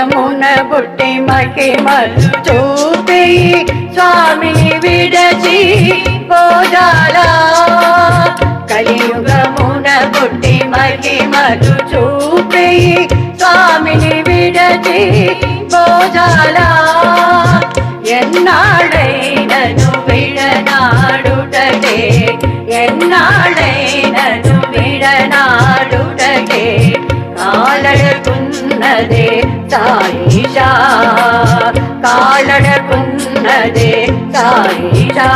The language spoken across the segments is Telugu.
కలియుగమున పుట్టి మహిమలు చూపి స్వామిని విడచి పోదాలా కలియుగమున పుట్టి మహిమలు చూపి స్వామిని విడచి పోదాలా ఎన్నాడైనను విడనాడుటకే ఎన్నాడైనను విడనాడుటకే కాలడుకున్నదే సాయిషా కాలడుకున్నదే సాయిషా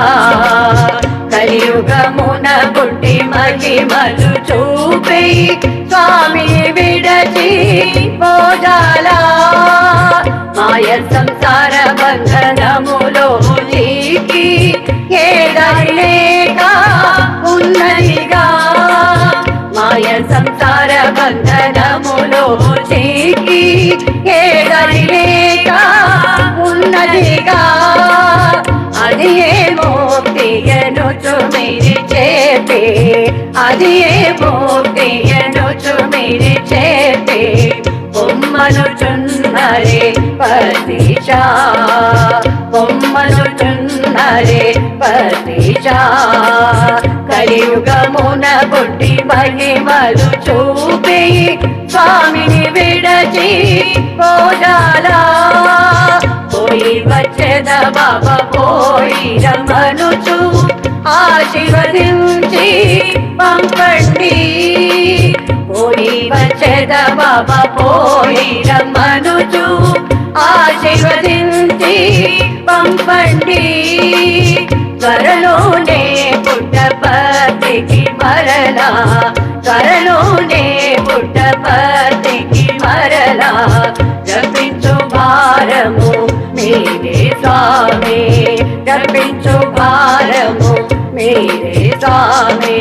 కలియుగమున పుట్టి మహిమలు చూపి స్వామిని విడచి పోదాలా మాయ సంసార బంధనములో నీకి ఏదరి లేక ఉన్నదిగా మాయ సంసార బంధనములో నీకి ఏదరి లేక ఉన్నదిగా అది ఏ మోక్తియనుచు మీరు చేపే అది ఏ మోక్తియనుచు మీరు చేపే పొమ్మనుచున్నరే పతిషా పొమ్మనుచున్నరే పతిషా కలియుగమున పుట్టి మహిమలు చూపి స్వామిని విడచి పోదాలా పోయి వచ్చేద బాబా పోయి రమ్మనుచు ఆశీర్వదించి పంపండి పోయి వచ్చేద బాబా పోయి రమ్మనుచు ఆశీర్వదించి పంపండి త్వరలోనే పుట్టపర్తికి మరలా త్వరలోనే పుట్టపర్తికి మరలా రప్పించు భారము మీరే స్వామి రప్పించు భారము మీరే స్వామి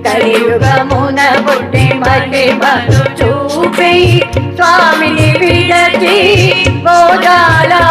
కలియుగమున పుట్టి మహిమలు చూపి స్వామిని విడచి పోదాలా